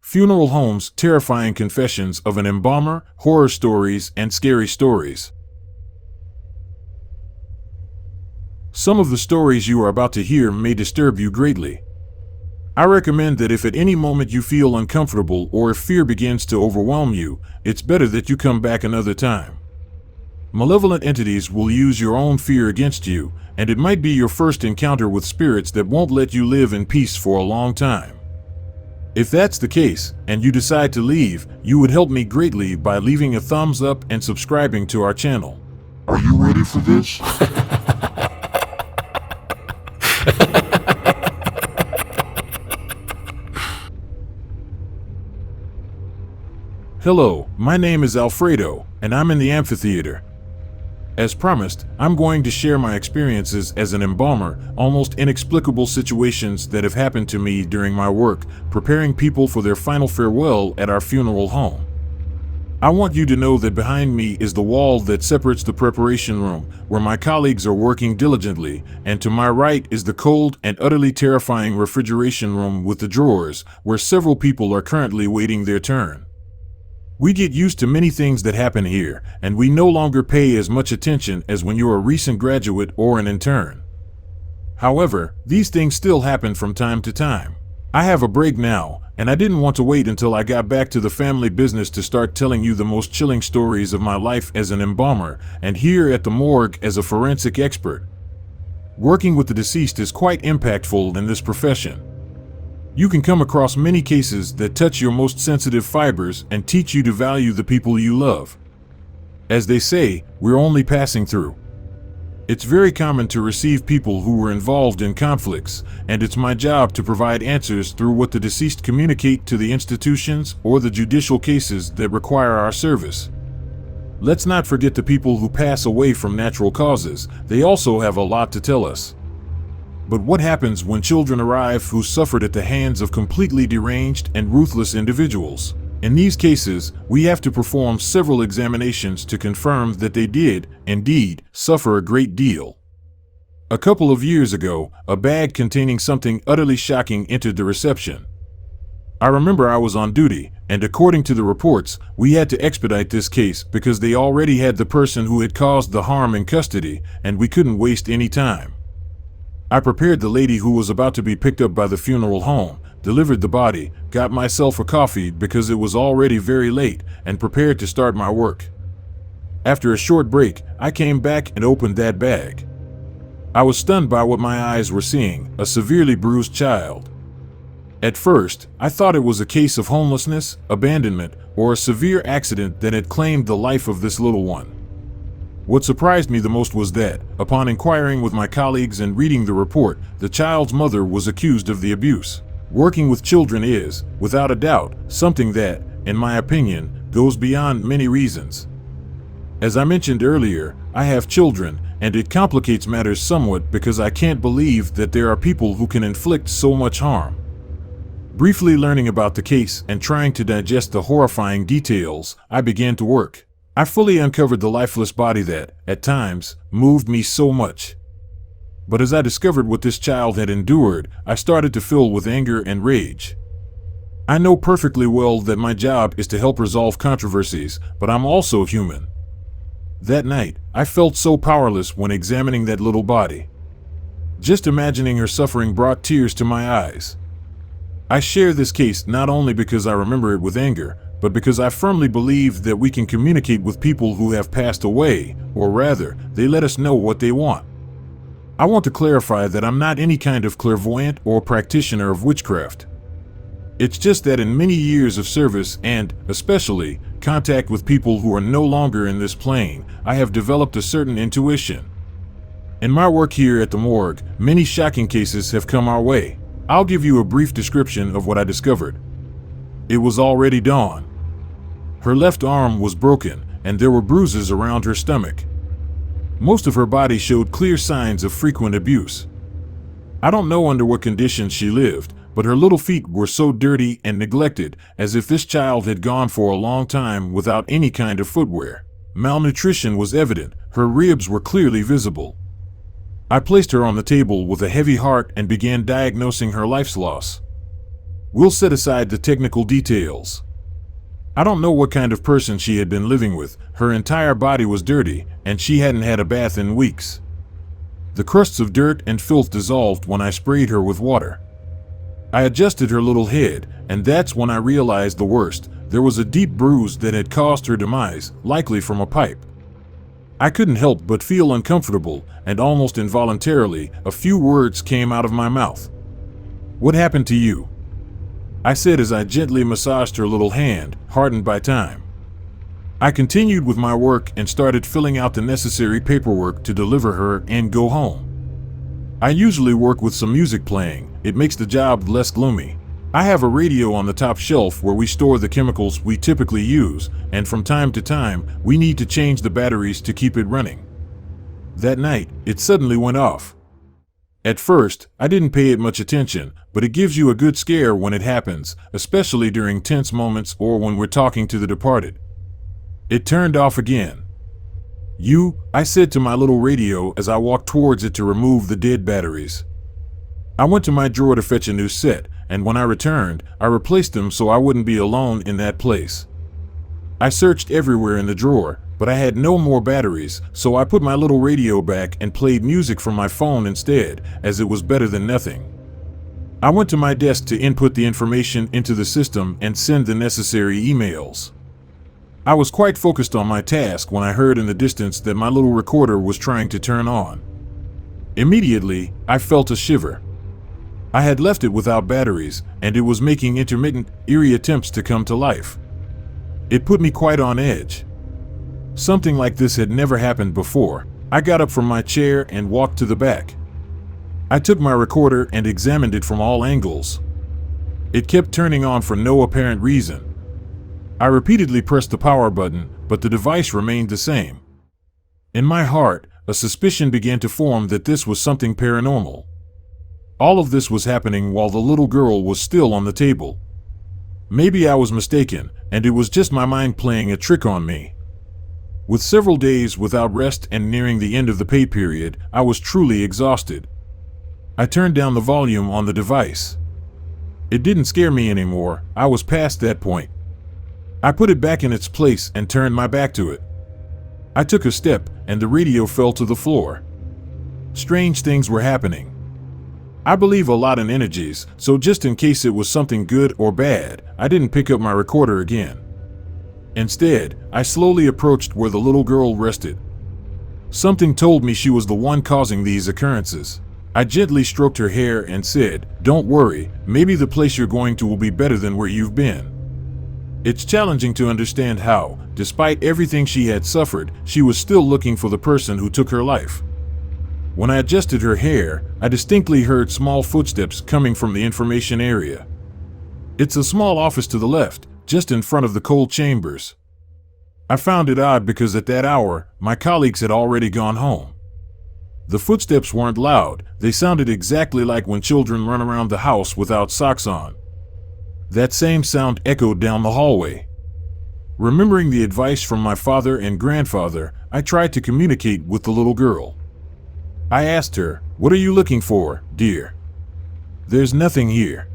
Funeral homes, terrifying confessions of an embalmer, horror stories, and scary stories. Some of the stories you are about to hear may disturb you greatly. I recommend that if at any moment you feel uncomfortable or if fear begins to overwhelm you, it's better that you come back another time. Malevolent entities will use your own fear against you, and it might be your first encounter with spirits that won't let you live in peace for a long time. If that's the case, and you decide to leave, you would help me greatly by leaving a thumbs up and subscribing to our channel. Are you ready for this? Hello, my name is Alfredo, and I'm in the amphitheater. As promised, I'm going to share my experiences as an embalmer, almost inexplicable situations that have happened to me during my work, preparing people for their final farewell at our funeral home. I want you to know that behind me is the wall that separates the preparation room, where my colleagues are working diligently, and to my right is the cold and utterly terrifying refrigeration room with the drawers, where several people are currently waiting their turn. We get used to many things that happen here, and we no longer pay as much attention as when you're a recent graduate or an intern. However, these things still happen from time to time. I have a break now, and I didn't want to wait until I got back to the family business to start telling you the most chilling stories of my life as an embalmer, and here at the morgue as a forensic expert. Working with the deceased is quite impactful in this profession. You can come across many cases that touch your most sensitive fibers and teach you to value the people you love. As they say, we're only passing through. It's very common to receive people who were involved in conflicts, and it's my job to provide answers through what the deceased communicate to the institutions or the judicial cases that require our service. Let's not forget the people who pass away from natural causes. They also have a lot to tell us. But what happens when children arrive who suffered at the hands of completely deranged and ruthless individuals? In these cases, we have to perform several examinations to confirm that they did, indeed, suffer a great deal. A couple of years ago, a bag containing something utterly shocking entered the reception. I remember I was on duty, and according to the reports, we had to expedite this case because they already had the person who had caused the harm in custody, and we couldn't waste any time. I prepared the lady who was about to be picked up by the funeral home, delivered the body, got myself a coffee because it was already very late, and prepared to start my work. After a short break, I came back and opened that bag. I was stunned by what my eyes were seeing, a severely bruised child. At first, I thought it was a case of homelessness, abandonment, or a severe accident that had claimed the life of this little one. What surprised me the most was that, upon inquiring with my colleagues and reading the report, the child's mother was accused of the abuse. Working with children is, without a doubt, something that, in my opinion, goes beyond many reasons. As I mentioned earlier, I have children, and it complicates matters somewhat because I can't believe that there are people who can inflict so much harm. Briefly learning about the case and trying to digest the horrifying details, I began to work. I fully uncovered the lifeless body that, at times, moved me so much. But as I discovered what this child had endured, I started to fill with anger and rage. I know perfectly well that my job is to help resolve controversies, but I'm also human. That night, I felt so powerless when examining that little body. Just imagining her suffering brought tears to my eyes. I share this case not only because I remember it with anger, but because I firmly believe that we can communicate with people who have passed away, or rather, they let us know what they want. I want to clarify that I'm not any kind of clairvoyant or practitioner of witchcraft. It's just that in many years of service and, especially, contact with people who are no longer in this plane, I have developed a certain intuition. In my work here at the morgue, many shocking cases have come our way. I'll give you a brief description of what I discovered. It was already dawn. Her left arm was broken, and there were bruises around her stomach. Most of her body showed clear signs of frequent abuse. I don't know under what conditions she lived, but her little feet were so dirty and neglected, as if this child had gone for a long time without any kind of footwear. Malnutrition was evident, her ribs were clearly visible. I placed her on the table with a heavy heart and began diagnosing her life's loss. We'll set aside the technical details. I don't know what kind of person she had been living with. Her entire body was dirty, and she hadn't had a bath in weeks. The crusts of dirt and filth dissolved when I sprayed her with water. I adjusted her little head, and that's when I realized the worst. There was a deep bruise that had caused her demise, likely from a pipe. I couldn't help but feel uncomfortable, and almost involuntarily, a few words came out of my mouth. "What happened to you?" I said as I gently massaged her little hand, hardened by time. I continued with my work and started filling out the necessary paperwork to deliver her and go home. I usually work with some music playing. It makes the job less gloomy. I have a radio on the top shelf where we store the chemicals we typically use, and from time to time, we need to change the batteries to keep it running. That night, it suddenly went off. At first, I didn't pay it much attention, but it gives you a good scare when it happens, especially during tense moments or when we're talking to the departed. It turned off again. I said to my little radio as I walked towards it to remove the dead batteries. I went to my drawer to fetch a new set, and when I returned, I replaced them so I wouldn't be alone in that place. I searched everywhere in the drawer, but I had no more batteries, so I put my little radio back and played music from my phone instead, as it was better than nothing. I went to my desk to input the information into the system and send the necessary emails. I was quite focused on my task when I heard in the distance that my little recorder was trying to turn on. Immediately, I felt a shiver. I had left it without batteries, and it was making intermittent, eerie attempts to come to life. It put me quite on edge. Something like this had never happened before. I got up from my chair and walked to the back. I took my recorder and examined it from all angles. It kept turning on for no apparent reason. I repeatedly pressed the power button, but the device remained the same. In my heart, a suspicion began to form that this was something paranormal. All of this was happening while the little girl was still on the table. Maybe I was mistaken, and it was just my mind playing a trick on me. With several days without rest and nearing the end of the pay period, I was truly exhausted. I turned down the volume on the device. It didn't scare me anymore. I was past that point. I put it back in its place and turned my back to it. I took a step, and the radio fell to the floor. Strange things were happening. I believe a lot in energies, so just in case it was something good or bad, I didn't pick up my recorder again. Instead, I slowly approached where the little girl rested. Something told me she was the one causing these occurrences. I gently stroked her hair and said, "Don't worry, maybe the place you're going to will be better than where you've been." It's challenging to understand how, despite everything she had suffered, she was still looking for the person who took her life. When I adjusted her hair, I distinctly heard small footsteps coming from the information area. It's a small office to the left, just in front of the cold chambers. I found it odd because at that hour, my colleagues had already gone home. The footsteps weren't loud, they sounded exactly like when children run around the house without socks on. That same sound echoed down the hallway. Remembering the advice from my father and grandfather, I tried to communicate with the little girl. I asked her, "What are you looking for, dear?" "There's nothing here."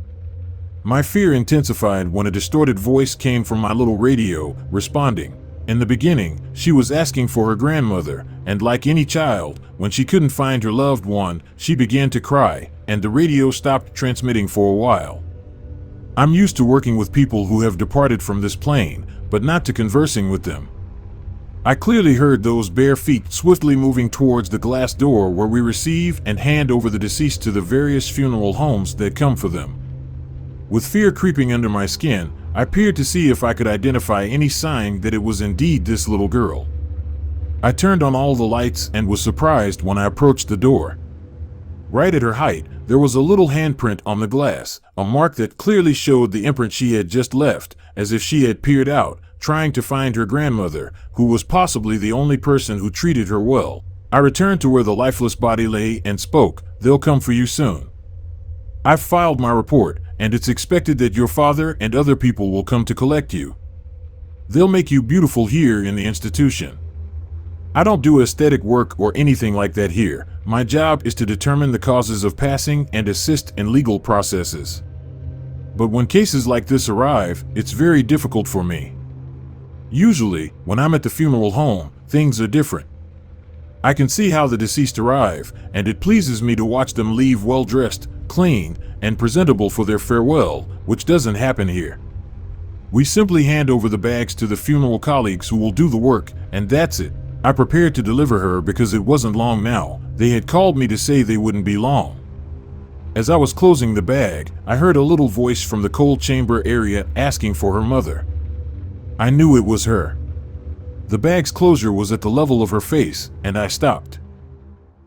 My fear intensified when a distorted voice came from my little radio, responding. In the beginning, she was asking for her grandmother, and like any child, when she couldn't find her loved one, she began to cry, and the radio stopped transmitting for a while. I'm used to working with people who have departed from this plane, but not to conversing with them. I clearly heard those bare feet swiftly moving towards the glass door where we receive and hand over the deceased to the various funeral homes that come for them. With fear creeping under my skin, I peered to see if I could identify any sign that it was indeed this little girl. I turned on all the lights and was surprised when I approached the door. Right at her height, there was a little handprint on the glass, a mark that clearly showed the imprint she had just left, as if she had peered out, trying to find her grandmother, who was possibly the only person who treated her well. I returned to where the lifeless body lay and spoke, "They'll come for you soon. I've filed my report, and it's expected that your father and other people will come to collect you. They'll make you beautiful here in the institution. I don't do aesthetic work or anything like that here. My job is to determine the causes of passing and assist in legal processes." But when cases like this arrive, it's very difficult for me. Usually, when I'm at the funeral home, things are different. I can see how the deceased arrive, and it pleases me to watch them leave well-dressed, clean, and presentable for their farewell, which doesn't happen here. We simply hand over the bags to the funeral colleagues who will do the work, and that's it. I prepared to deliver her because it wasn't long now. They had called me to say they wouldn't be long. As I was closing the bag, I heard a little voice from the cold chamber area asking for her mother. I knew it was her. The bag's closure was at the level of her face, and I stopped.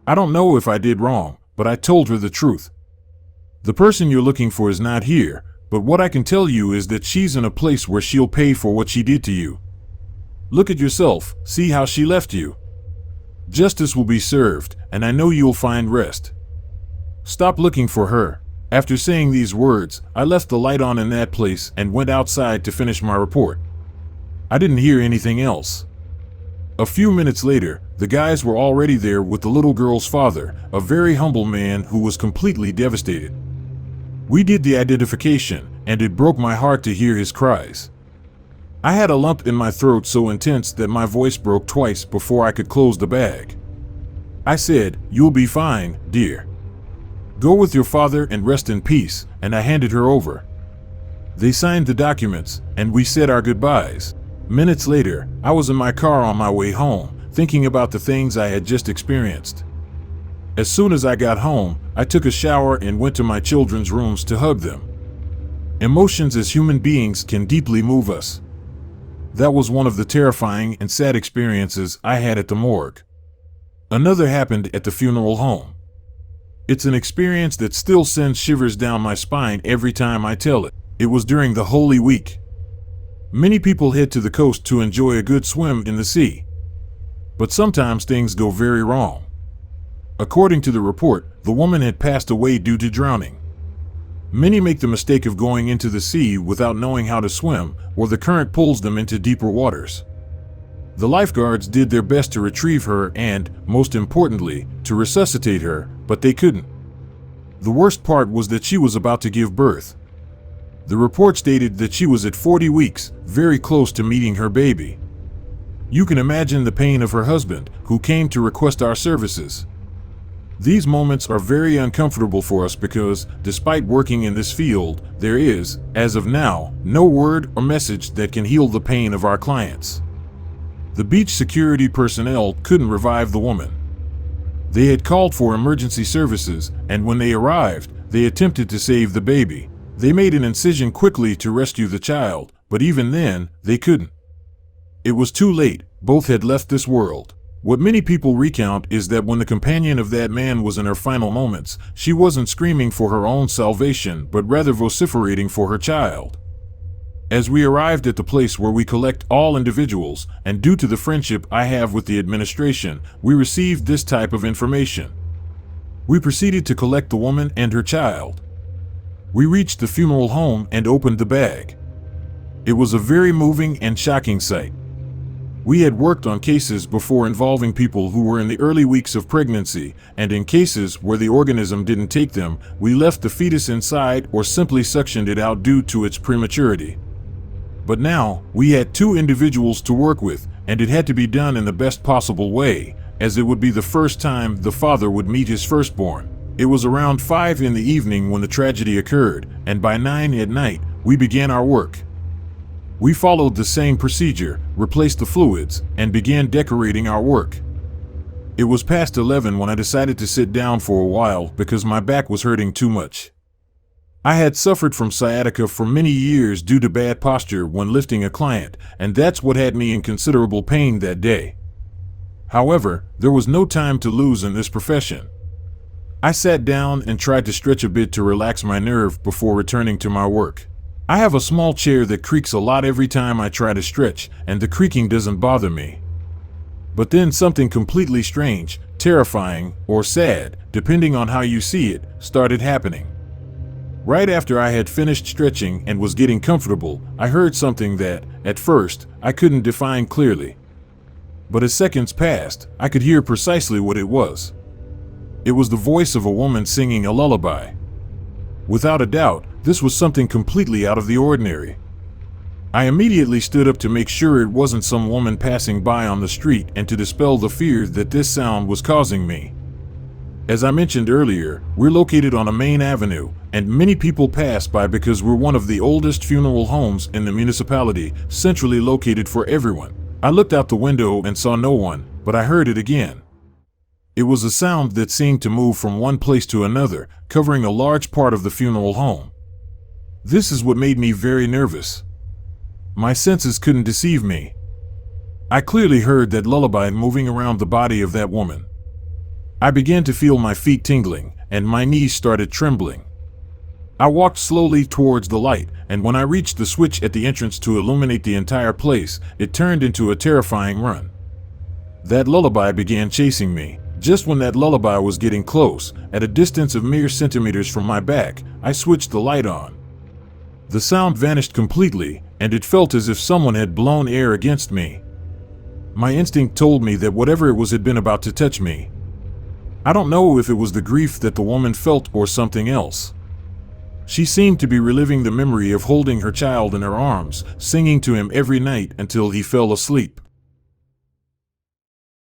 I don't know if I did wrong, but I told her the truth. The person you're looking for is not here, but what I can tell you is that she's in a place where she'll pay for what she did to you. Look at yourself, see how she left you. Justice will be served, and I know you'll find rest. Stop looking for her. After saying these words, I left the light on in that place and went outside to finish my report. I didn't hear anything else. A few minutes later, the guys were already there with the little girl's father, a very humble man who was completely devastated. We did the identification, and it broke my heart to hear his cries. I had a lump in my throat so intense that my voice broke twice before I could close the bag. I said, "You'll be fine, dear. Go with your father and rest in peace," and I handed her over. They signed the documents, and we said our goodbyes. Minutes later, I was in my car on my way home, thinking about the things I had just experienced. As soon as I got home, I took a shower and went to my children's rooms to hug them. Emotions as human beings can deeply move us. That was one of the terrifying and sad experiences I had at the morgue. Another happened at the funeral home. It's an experience that still sends shivers down my spine every time I tell it. It was during the Holy Week. Many people head to the coast to enjoy a good swim in the sea. But sometimes things go very wrong. According to the report, the woman had passed away due to drowning. Many make the mistake of going into the sea without knowing how to swim, or the current pulls them into deeper waters. The lifeguards did their best to retrieve her and, most importantly, to resuscitate her, but they couldn't. The worst part was that she was about to give birth. The report stated that she was at 40 weeks, very close to meeting her baby. You can imagine the pain of her husband, who came to request our services. These moments are very uncomfortable for us because, despite working in this field, there is, as of now, no word or message that can heal the pain of our clients. The beach security personnel couldn't revive the woman. They had called for emergency services, and when they arrived, they attempted to save the baby. They made an incision quickly to rescue the child, but even then, they couldn't. It was too late, both had left this world. What many people recount is that when the companion of that man was in her final moments, she wasn't screaming for her own salvation, but rather vociferating for her child. As we arrived at the place where we collect all individuals, and due to the friendship I have with the administration, we received this type of information. We proceeded to collect the woman and her child. We reached the funeral home and opened the bag. It was a very moving and shocking sight. We had worked on cases before involving people who were in the early weeks of pregnancy, and in cases where the organism didn't take them, we left the fetus inside or simply suctioned it out due to its prematurity. But now, we had 2 individuals to work with, and it had to be done in the best possible way, as it would be the first time the father would meet his firstborn. It was around 5 in the evening when the tragedy occurred, and by 9 at night, we began our work. We followed the same procedure, replaced the fluids, and began decorating our work. It was past 11 when I decided to sit down for a while because my back was hurting too much. I had suffered from sciatica for many years due to bad posture when lifting a client, and that's what had me in considerable pain that day. However, there was no time to lose in this profession. I sat down and tried to stretch a bit to relax my nerve before returning to my work. I have a small chair that creaks a lot every time I try to stretch, and the creaking doesn't bother me. But then something completely strange, terrifying, or sad, depending on how you see it, started happening. Right after I had finished stretching and was getting comfortable, I heard something that, at first, I couldn't define clearly. But as seconds passed, I could hear precisely what it was. It was the voice of a woman singing a lullaby. Without a doubt, This was something completely out of the ordinary. I immediately stood up to make sure it wasn't some woman passing by on the street and to dispel the fear that this sound was causing me. As I mentioned earlier, we're located on a main avenue, and many people pass by because we're one of the oldest funeral homes in the municipality, centrally located for everyone. I looked out the window and saw no one, but I heard it again. It was a sound that seemed to move from one place to another, covering a large part of the funeral home. This is what made me very nervous. My senses couldn't deceive me. I clearly heard that lullaby moving around the body of that woman. I began to feel my feet tingling, and my knees started trembling. I walked slowly towards the light, and when I reached the switch at the entrance to illuminate the entire place, it turned into a terrifying run. That lullaby began chasing me. Just when that lullaby was getting close, at a distance of mere centimeters from my back, I switched the light on. The sound vanished completely, and it felt as if someone had blown air against me. My instinct told me that whatever it was had been about to touch me. I don't know if it was the grief that the woman felt or something else. She seemed to be reliving the memory of holding her child in her arms, singing to him every night until he fell asleep.